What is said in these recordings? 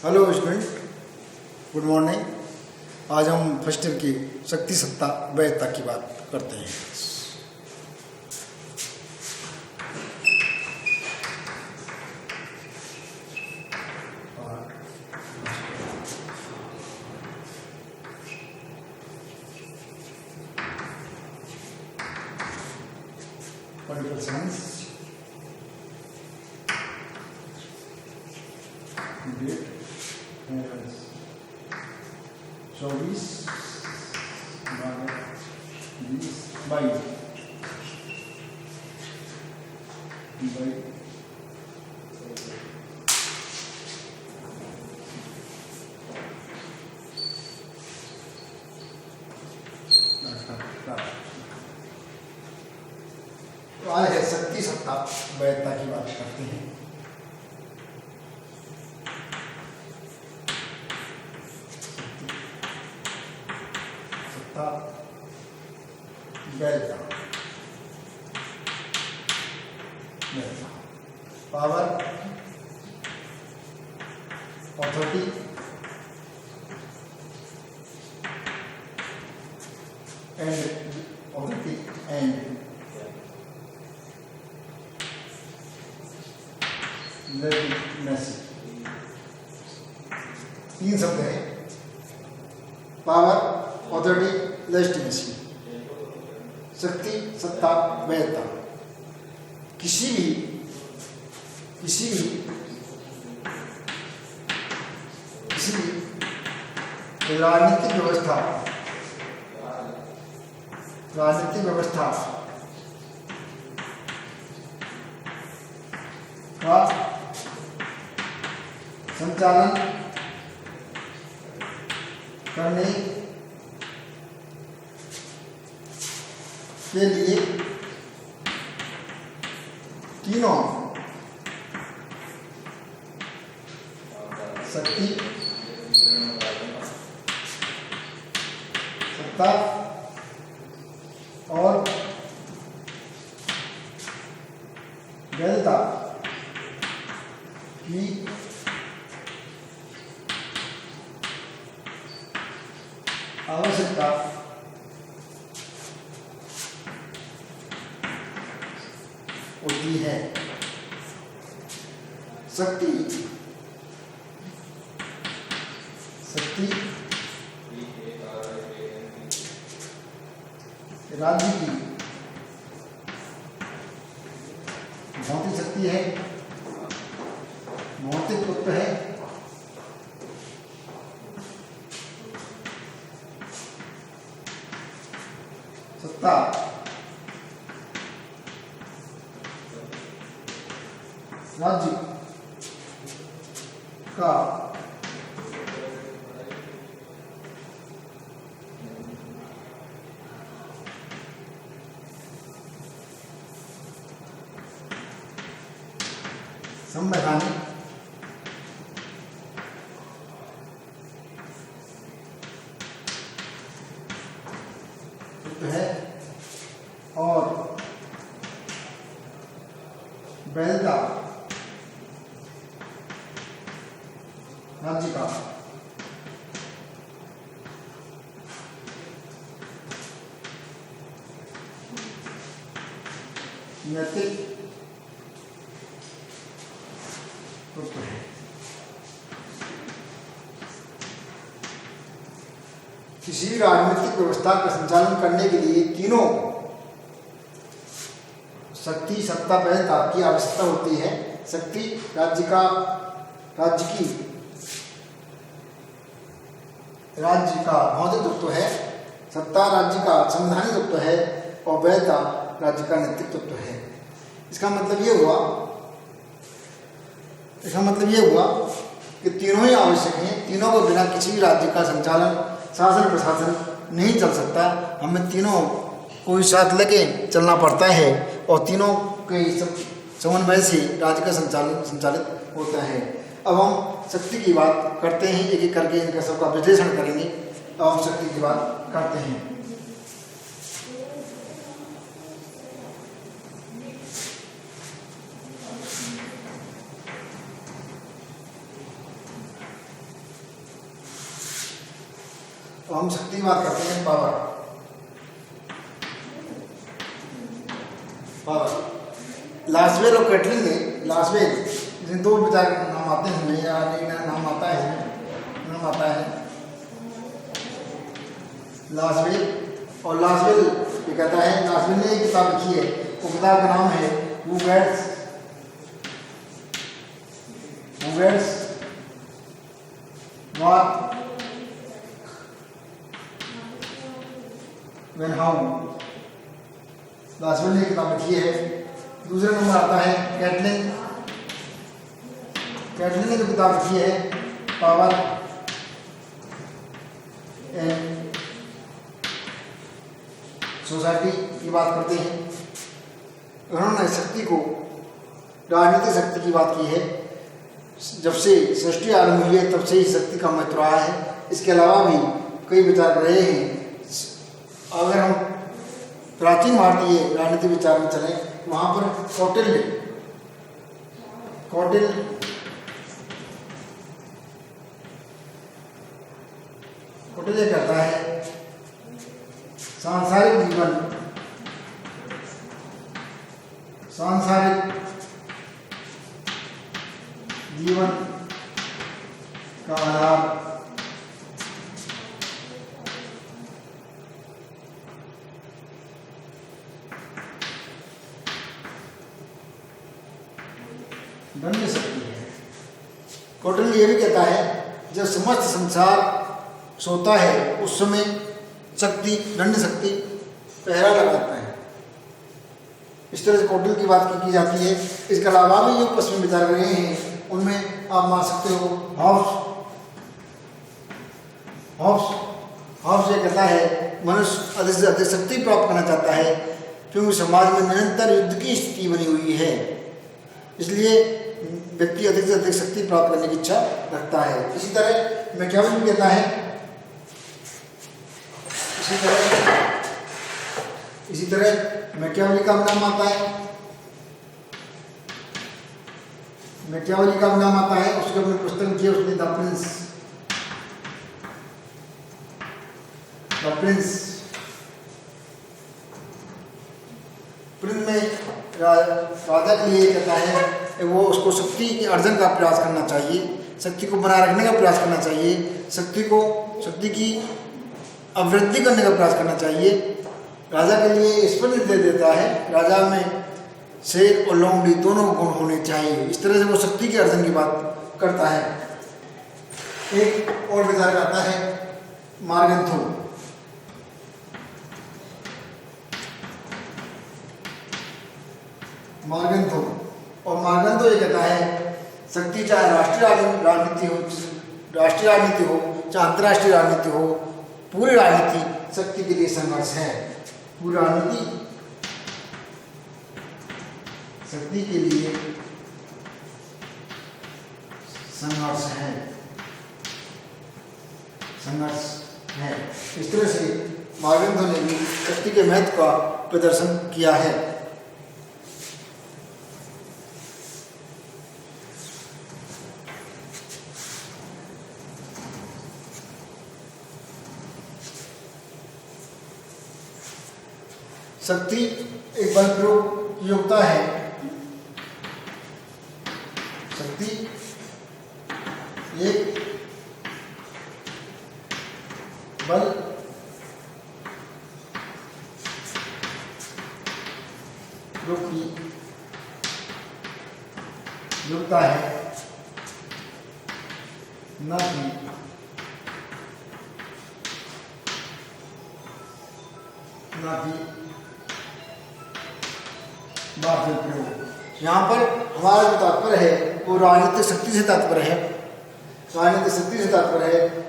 Hello student, good morning. आज हम first year की शक्ति सत्ता वैधता की बात करते हैं। पॉलिटिकल साइंस डेट 24/20/22 तो आज है शक्ति सत्ता वैधता की बात करते हैं। सत्ता वैधता, पावर, ऑथोरिटी, एंड लेजिटिमेसी। तीन शब्द हैं: पावर, ऑथोरिटी, लेजिटिमेसी। शक्ति सत्ता वैधता किसी भी राजनीतिक व्यवस्था का संचालन करने के लिए तीनों शक्ति सत्ता और वैधता की आवश्यकता होती है। शक्ति राज्य की भौतिक शक्ति है, भौतिक तत्व है। सत्ता राज्य का संवैधानिक तत्व है और वैधता राज्य का नैतिक तत्व है। किसी भी राजनीतिक व्यवस्था का संचालन करने के लिए तीनों शक्ति सत्ता वैधता की आवश्यकता होती है। शक्ति राज्य का भौतिक तत्व है, सत्ता राज्य का संवैधानिक तत्व है और वैधता राज्य का नैतिक तत्व है। इसका मतलब ये हुआ कि तीनों ही आवश्यक हैं। तीनों को बिना किसी भी राज्य का संचालन, शासन, प्रशासन नहीं चल सकता। हमें तीनों को साथ लेके चलना पड़ता है और तीनों के समन्वय से राज्य का संचालित होता है। अब हम शक्ति की बात करते हैं, एक एक करके इनका सबका विश्लेषण करेंगे। अब हम शक्ति की बात करते हैं। तो हम शक्ति की बात करते हैं पावर। पावर लास्वेल और कैटलिन ने, लास्वेल जिन दो विचार नाम आते हैं या नाम आता है लास्वेल। और लास्वेल ये कहता है, लास्वेल ने एक किताब लिखी है, वो किताब का नाम है who gets what when how. Lasswell ने एक किताब लिखी है। दूसरे नंबर आता है कैटलिन। कैटलिन ने जो किताब लिखी है पावर एंड सोसाइटी की बात करते हैं। उन्होंने शक्ति को, राजनीतिक शक्ति की बात की है। जब से सृष्टि आरंभ हुई है तब से ही शक्ति का महत्व रहा है। इसके अलावा भी कई विचार रहे हैं। अगर हम प्राचीन भारतीय राजनीतिक विचार में चलें, वहाँ पर कौटिल्य कहता है सांसारिक जीवन का आधार दंड शक्ति है। कौटिल्य ये भी कहता है जब समस्त संसार सोता है उस समय शक्ति, दंड शक्ति पहरा लगाता है। इस तरह से कौटिल्य की बात की जाती है। इसके अलावा भी जो पश्चिमी विचार रहे हैं उनमें आप मान सकते हो हॉब्स ये कहता है मनुष्य अधिक से अधिक शक्ति प्राप्त करना चाहता है क्योंकि समाज में निरंतर युद्ध की स्थिति बनी हुई है, इसलिए व्यक्ति अधिक से अधिक शक्ति प्राप्त करने की इच्छा रखता है। इसी तरह मैकियावेली भी कहता है, इसी तरह मैकियावेली का नाम आता है, मैकियावेली का नाम आता है। उसके अपने पुस्तक लिखी है उसने द प्रिंस में राजा के लिए कहता है वो उसको शक्ति के अर्जन का प्रयास करना चाहिए, शक्ति को बनाए रखने का प्रयास करना चाहिए, शक्ति की अवृद्धि करने का प्रयास करना चाहिए। राजा के लिए स्पष्ट निर्देश देता है राजा में शेर और लोमड़ी दोनों गुण होने चाहिए। इस तरह से वो शक्ति के अर्जन की बात करता है। एक और विचार करता है मार्गन्थो। और मार्गन्थो ये कहता है शक्ति चाहे राष्ट्रीय राजनीति हो चाहे अंतर्राष्ट्रीय राजनीति हो, पूरी राजनीति शक्ति के लिए संघर्ष है। पूरी राजनीति शक्ति के लिए संघर्ष है। इस तरह से मार्गन्थो ने भी शक्ति के महत्व का प्रदर्शन किया है। शक्ति एक बल प्रयोग की योग्यता है। शक्ति एक बल प्रयोग की योग्यता है, न कि बाध्य प्रयोग। यहाँ पर हमारा जो तात्पर्य है वो राजनीतिक शक्ति से तात्पर्य है,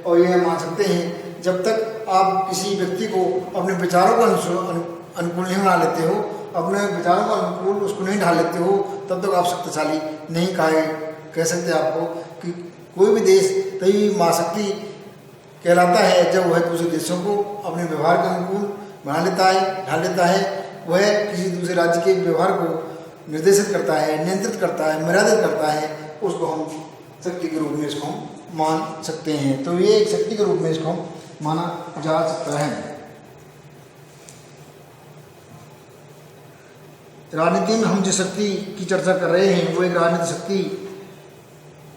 और यह मान सकते हैं जब तक आप किसी व्यक्ति को अपने विचारों को अनुकूल नहीं बना लेते हो, अपने विचारों को अनुकूल उसको नहीं ढाल लेते हो, तब तक आप शक्तिशाली नहीं कह सकते। आपको कि कोई भी देश तभी महाशक्ति कहलाता है जब वह दूसरे देशों को अपने व्यवहार के अनुकूल बना लेता है, ढाल लेता है। वह किसी दूसरे राज्य के व्यवहार को निर्देशित करता है, नियंत्रित करता है, मर्यादित करता है, उसको हम शक्ति के रूप में इसको हम मान सकते हैं। तो ये एक शक्ति के रूप में इसको हम माना जा सकता है। राजनीति में हम जिस शक्ति की चर्चा कर रहे हैं वो एक राजनीतिक शक्ति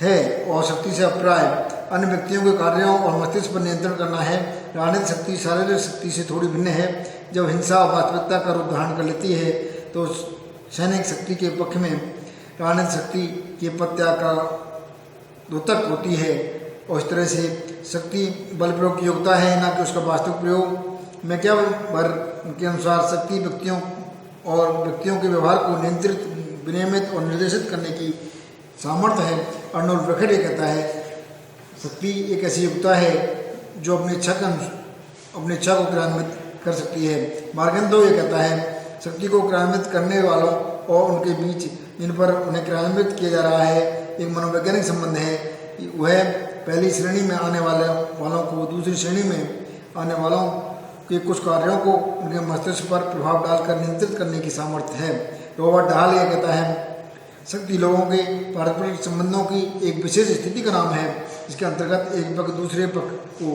है और शक्ति से अभिप्राय अन्य व्यक्तियों के कार्यों और मस्तिष्क पर नियंत्रण करना है। राजनीतिक शक्ति शारीरिक शक्ति से थोड़ी भिन्न है। जब हिंसा और वास्तविकता का रूप धारण कर लेती है तो सैनिक शक्ति के पक्ष में राजनीतिक शक्ति के प्रत्याग का द्योतक होती है और इस तरह से शक्ति बल प्रयोग की योग्यता है, ना कि उसका वास्तविक प्रयोग। मैं क्या भर के अनुसार शक्ति व्यक्तियों के व्यवहार को नियंत्रित, विनियमित और निर्देशित करने की सामर्थ्य है। अर्नोल्ड ब्रखेट कहता है शक्ति एक ऐसी योग्यता है जो अपनी इच्छा को क्रियान्वित कर सकती है। मार्गेंदो ये कहता है शक्ति को क्रियान्वित करने वालों और उनके बीच जिन पर उन्हें क्रियान्वित किया जा रहा है एक मनोवैज्ञानिक संबंध है। वह पहली श्रेणी में आने वालों को दूसरी श्रेणी में आने वालों के कुछ कार्यों को उनके मस्तिष्क पर प्रभाव डालकर नियंत्रित करने की सामर्थ्य है। रॉबर्ट डाल यह कहता है शक्ति लोगों के पारस्परिक संबंधों की एक विशेष स्थिति का नाम है जिसके अंतर्गत एक पक्ष दूसरे पक्ष को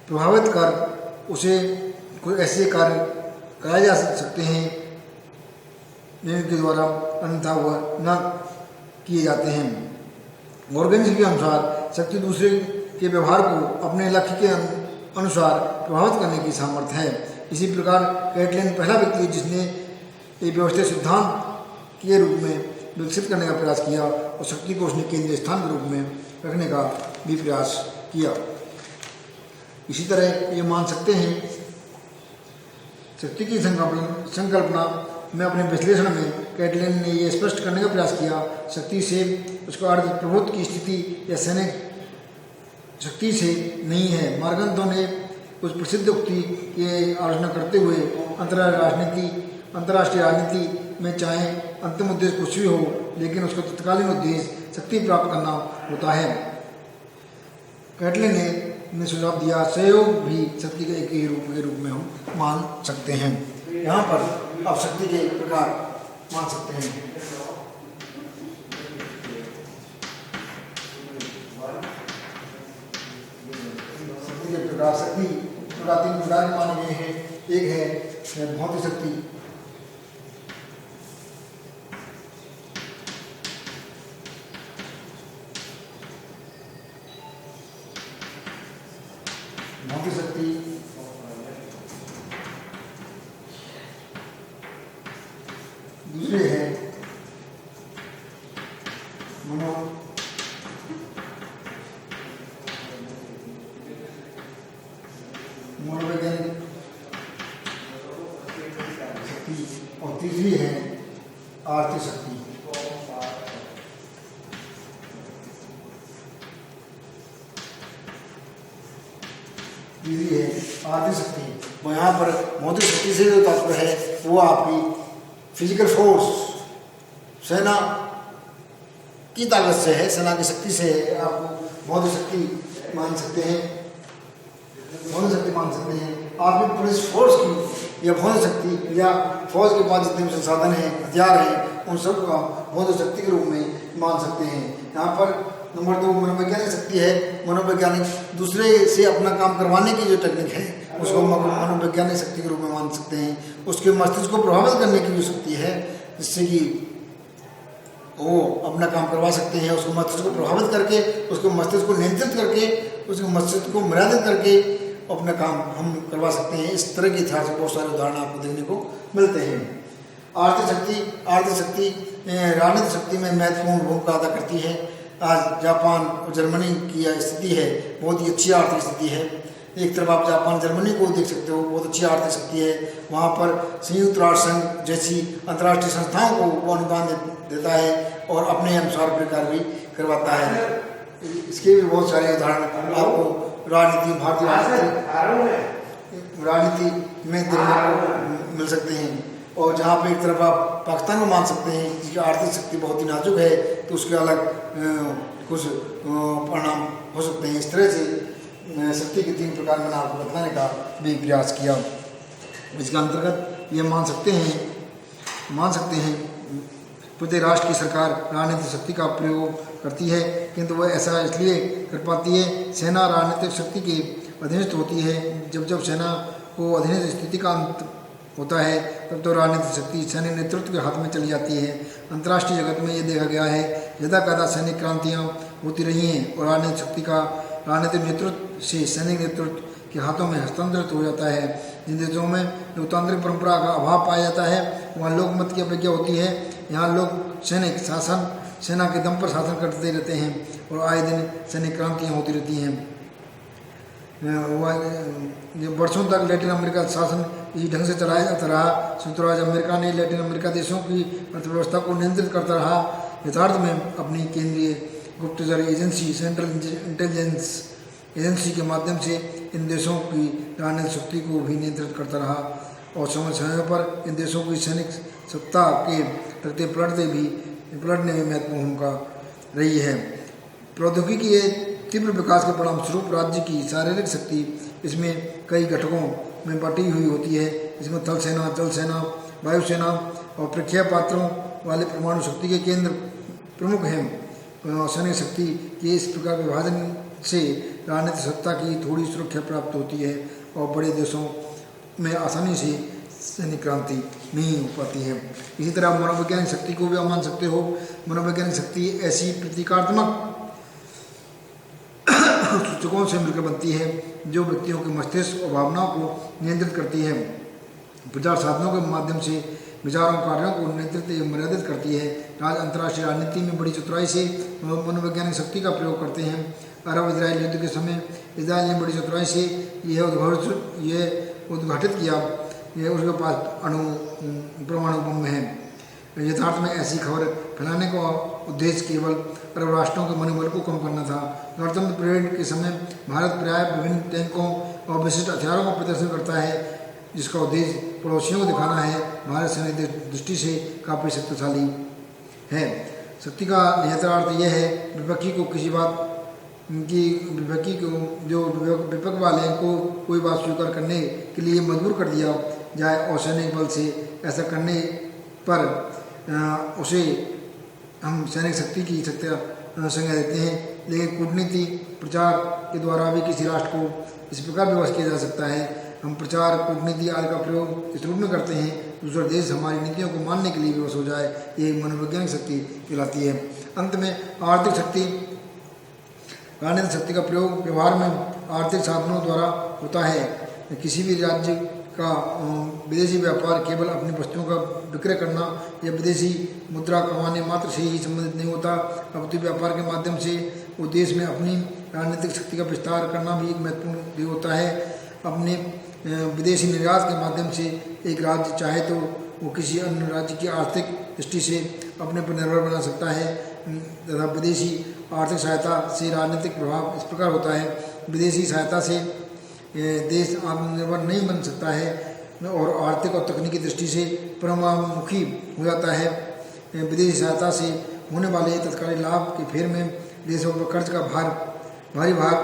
प्रभावित कर उसे कोई ऐसे कार्य कराए जा सकते हैं जिनके द्वारा अन्यथा वह न किए जाते हैं। मॉर्गन के अनुसार शक्ति दूसरे के व्यवहार को अपने लक्ष्य के अनुसार प्रभावित करने की सामर्थ्य है। इसी प्रकार कैटलिन पहला व्यक्ति है जिसने एक व्यवस्थित सिद्धांत के रूप में विकसित करने का प्रयास किया और शक्ति को उसने केंद्रीय स्थान के रूप में रखने का भी प्रयास किया। इसी तरह ये मान सकते हैं शक्ति की संकल्पना में अपने विश्लेषण में कैटलिन ने यह स्पष्ट करने का प्रयास किया शक्ति से उसका अर्थ प्रभुत्व की स्थिति या सैनिक शक्ति से नहीं है। मार्गंथो ने उस प्रसिद्ध उक्ति की आलोचना करते हुए अंतर्राष्ट्रीय राजनीति में चाहे अंतिम उद्देश्य कुछ भी हो लेकिन उसका तत्कालीन उद्देश्य शक्ति प्राप्त करना होता है। कैटलिन ने सुझाव दिया सहयोग भी शक्ति के एक ही रूप के रूप में हम मान सकते हैं। यहाँ पर आप शक्ति के प्रकार मान सकते हैं। शक्ति के प्रकार शक्ति तीन प्रकार के माने गए हैं। एक है भौतिक शक्ति, दूसरे है मनोवैज्ञानिक शक्ति और तीसरी है आर्थिक शक्ति। तीसरी है आर्थिक शक्ति। वो यहाँ पर भौतिक शक्ति से जो तात्पर्य है वो आपकी फिजिकल फोर्स, सेना की ताकत से है, सेना की शक्ति से है। आपको भौतिक शक्ति मान सकते हैं, भौतिक शक्ति मान सकते हैं। आपकी पुलिस फोर्स की या भौतिक शक्ति या फौज के पास जितने भी संसाधन हैं, हथियार हैं, उन सब को आप भौतिक शक्ति के रूप में मान सकते हैं। यहाँ पर नंबर 2 मनोवैज्ञानिक शक्ति है। मनोवैज्ञानिक दूसरे से अपना काम करवाने की जो टेक्निक है उसको मनोवैज्ञानिक शक्ति के रूप में मान सकते हैं। उसके मस्तिष्क को प्रभावित करने की जो शक्ति है जिससे कि वो अपना काम करवा सकते हैं, उसको मस्तिष्क को प्रभावित करके, उसके मस्तिष्क को नियंत्रित करके, उसके मस्तिष्क को मर्यादित करके अपना काम हम करवा सकते हैं। इस तरह के इतिहास में बहुत सारे उदाहरण आपको देखने को मिलते हैं। आर्थिक शक्ति राजनीतिक शक्ति में महत्वपूर्ण भूमिका अदा करती है। आज जापान और जर्मनी की यह स्थिति है, बहुत ही अच्छी आर्थिक स्थिति है। एक तरफ आप जापान जर्मनी को देख सकते हो, बहुत अच्छी आर्थिक शक्ति है। वहाँ पर संयुक्त राष्ट्र संघ जैसी अंतर्राष्ट्रीय संस्थाओं को वो अनुदान देता है और अपने अनुसार प्रकार भी करवाता है। इसके भी बहुत सारे उदाहरण आपको राजनीति, भारतीय राजनीति में देखने को मिल सकते हैं। और जहाँ पे एक तरफ आप पाकिस्तान को मान सकते हैं जिसकी आर्थिक शक्ति बहुत ही नाजुक है, तो उसके अलग कुछ परिणाम हो सकते हैं। इस तरह से शक्ति के 3 प्रकार मैंने आपको बताने का भी प्रयास किया। इसके अंतर्गत ये मान सकते हैं प्रत्येक राष्ट्र की सरकार राजनीतिक शक्ति का प्रयोग करती है, किंतु वह ऐसा इसलिए कर पाती है सेना राजनीतिक शक्ति के अधीनस्थ होती है। जब जब सेना को अधीनस्थ स्थिति का अंत होता है तब तो राजनीतिक शक्ति सैन्य नेतृत्व के हाथ में चली जाती है। अंतर्राष्ट्रीय जगत में ये देखा गया है यदा कदा सैनिक क्रांतियाँ होती रही हैं और राजनीतिक शक्ति का राजनीतिक नेतृत्व से सैनिक नेतृत्व के हाथों में हस्तांतरित हो जाता है। जिन देशों में लोकतांत्रिक परंपरा का अभाव पाया जाता है वहाँ लोकमत की अपेक्षा होती है। यहाँ लोग सैनिक शासन सेना के दम पर शासन करते रहते हैं और आए दिन सैनिक क्रांतियाँ होती रहती हैं। वर्षों तक लैटिन अमेरिका शासन इसी ढंग से चलाया जाता रहा। संयुक्त राज्य अमेरिका ने लैटिन अमेरिका देशों की अर्थव्यवस्था को नियंत्रित करता रहा। यथार्थ में अपनी केंद्रीय गुप्तचर एजेंसी सेंट्रल इंटेलिजेंस एजेंसी के माध्यम से इन देशों की राजनीतिक शक्ति को भी नियंत्रित करता रहा और समय समय पर इन देशों की सैनिक सत्ता के प्रति पलटने में महत्वपूर्ण भूमिका रही है। प्रौद्योगिकी के तीव्र विकास के परिणाम स्वरूप राज्य की शारीरिक शक्ति इसमें कई घटकों में बटी हुई होती है। इसमें थल सेना, जल सेना, वायुसेना और प्रख्या पात्रों वाले परमाणु शक्ति के केंद्र प्रमुख हैं। सैन्य शक्ति के इस प्रकार विभाजन से राजनीतिक सत्ता की थोड़ी सुरक्षा प्राप्त होती है और बड़े देशों में आसानी से सैनिक क्रांति नहीं हो पाती है। इसी तरह मनोवैज्ञानिक शक्ति को भी आप मान सकते हो। मनोवैज्ञानिक शक्ति ऐसी प्रतीकात्मक सूचकों से मिलकर बनती है जो व्यक्तियों के मस्तिष्क और भावनाओं को नियंत्रित करती है। प्रचार साधनों के माध्यम से विचारों कार्यों को नियंत्रित या मर्यादित करती है। अंतर्राष्ट्रीय राजनीति में बड़ी चतुराई से मनोवैज्ञानिक शक्ति का प्रयोग करते हैं। अरब इजराइल युद्ध के समय इजराइल ने बड़ी चतुराई से यह उद्घाटित किया उसके पास परमाणु बम है। यथार्थ में ऐसी खबर फैलाने का उद्देश्य केवल अरब राष्ट्रों के मनोबल को कम करना था। गणतंत्र परेड के समय भारत प्राय विभिन्न टैंकों और विशिष्ट हथियारों का प्रदर्शन करता है जिसका उद्देश्य पड़ोसियों को दिखाना है भारत सैन्य दृष्टि से काफ़ी शक्तिशाली है। शक्ति का निहितार्थ यह है विपक्षी को किसी बात की विपक्षी को जो विपक्ष वाले को कोई बात स्वीकार करने के लिए मजबूर कर दिया जाए और सैनिक बल से ऐसा करने पर उसे हम सैनिक शक्ति की संज्ञा देते हैं। लेकिन कूटनीति प्रचार के द्वारा भी किसी राष्ट्र को इस प्रकार विवश किया जा सकता है। हम प्रचार कूटनीति आदि का प्रयोग इस रूप में करते हैं दूसरा देश हमारी नीतियों को मानने के लिए विवश हो जाए। ये मनोवैज्ञानिक शक्ति कहलाती है। अंत में आर्थिक शक्ति राजनीतिक शक्ति का प्रयोग व्यवहार में आर्थिक साधनों द्वारा होता है। किसी भी राज्य का विदेशी व्यापार केवल अपनी वस्तुओं का विक्रय करना या विदेशी मुद्रा कमाने मात्र से ही संबंधित नहीं होता, अपितु व्यापार के माध्यम से वो देश में अपनी राजनीतिक शक्ति का विस्तार करना भी एक महत्वपूर्ण भी होता है। अपने विदेशी निर्यात के माध्यम से एक राज्य चाहे तो वो किसी अन्य राज्य की आर्थिक दृष्टि से अपने पर निर्भर बना सकता है तथा विदेशी आर्थिक सहायता से राजनीतिक प्रभाव इस प्रकार होता है। विदेशी सहायता से देश आत्मनिर्भर नहीं बन सकता है और आर्थिक और तकनीकी दृष्टि से परमामुखी हो जाता है। विदेशी सहायता से होने वाले तत्कालीन लाभ के फेर में देशों पर कर्ज का भारी भाग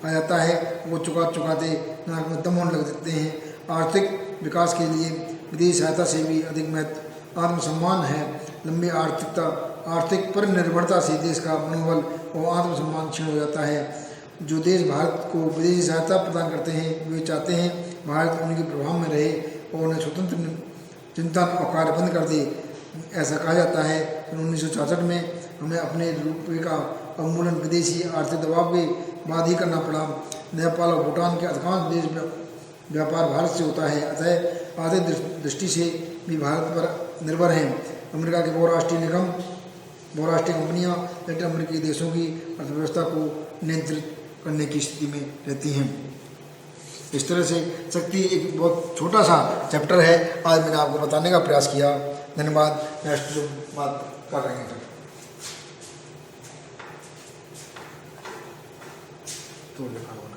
आ जाता है। वो चुकाते नाक में दम होने लग जाते हैं। आर्थिक विकास के लिए विदेशी सहायता से भी अधिक महत्व आत्मसम्मान है। लंबी आर्थिक पर निर्भरता से देश का मनोबल और आत्मसम्मान क्षीण हो जाता है। जो देश भारत को विदेशी सहायता प्रदान करते हैं वे चाहते हैं भारत उनके प्रभाव में रहे और उन्हें स्वतंत्र चिंतन और कार्य बंद कर दे। ऐसा कहा जाता है कि 1966 में हमें अपने रुपये का अवमूल्यन विदेशी आर्थिक दबाव के बाद ही करना पड़ा। नेपाल और भूटान के अधिकांश देश व्यापार भारत से होता है, अतः आर्थिक दृष्टि से भी भारत पर निर्भर हैं। अमेरिका के बहुराष्ट्रीय कंपनियां लैटिन अमेरिकी देशों की अर्थव्यवस्था को नियंत्रित करने की स्थिति में रहती हैं। इस तरह से शक्ति एक बहुत छोटा सा चैप्टर है, आज मैंने आपको बताने का प्रयास किया। धन्यवाद। नेक्स्ट बात क्या करेंगे तो लिखा होना।